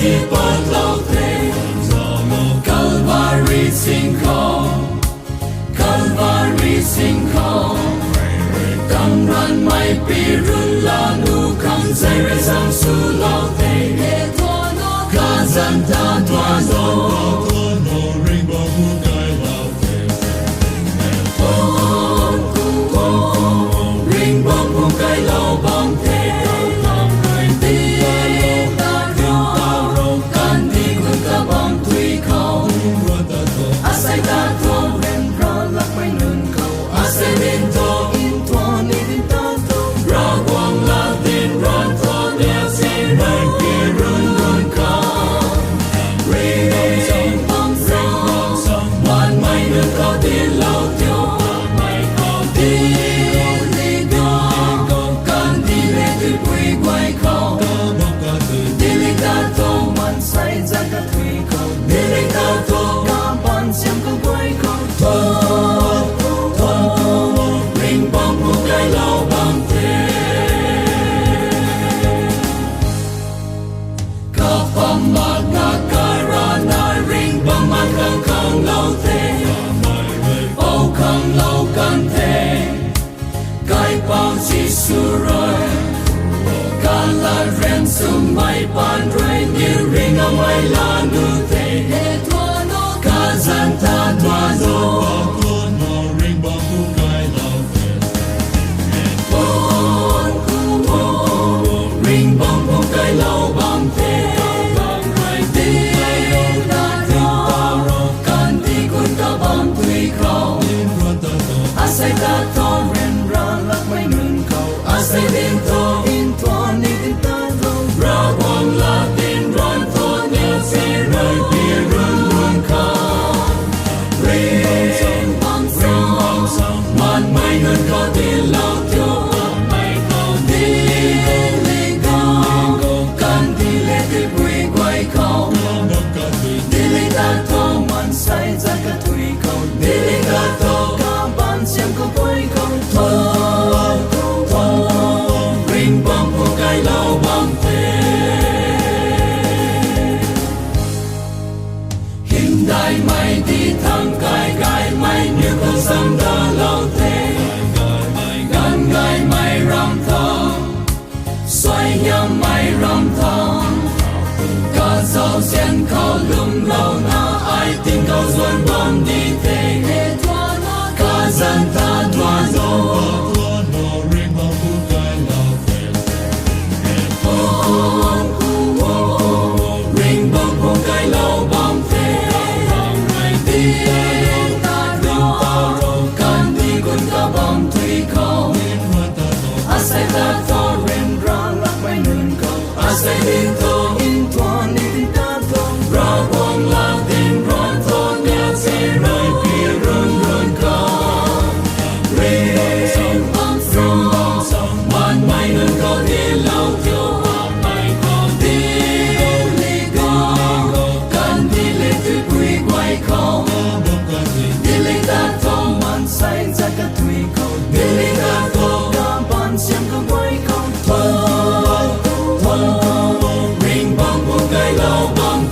đi bớt lâu thế Calvary sinh không Calvary sinh không Cam ran mai pi run la nu cam dây re sang su lâu thế Ca dân ta toa nô Ring bong hung kai lâu bong thế Sum mai pan rơi như ring ở mai la nu thế ca dân ta toa nô ring bong hung kai lâu ring bong hung kai lâu bong thế kan ti kun ta bong tui khâu asai ta to ren ra lak mai nun khâu asai din to in to ni din ta ra quang la tin ron thôn nhớ sẽ rơi bia run luôn không ring bong song man mai hơn có tiền lâu thiếu mai không đi go can đi lệ thì quỳ quay không đi lệ ta thô man say ra cả thủy không đi lệ ta thô cả ban xem có quay không thô ring bong của cái lâu bong đại mày đi thăm gai mày như con sông đã lâu thế gan gai mày ram thong xoay nhắm mày ram thong cả dấu sen khâu lum lâu na ai tin câu duân bom đi thế cả dân ta đoan dấu ring bong hung kai lâu bom thế kan ti kun ka bom tui khâu asai ta to ren ra lak mai nun khâu asai din to in to ni din ta to ra quang la tin ron to nya se rơi pi run run khâu ring bong song man mai nun khâu ti lâu thiếu mai khâu ti go kan ti le tu quy quay khâu ta to man say ra cả thủy cầu đi ta to cả ban xem có quay không thô ring bong của cái lâu bong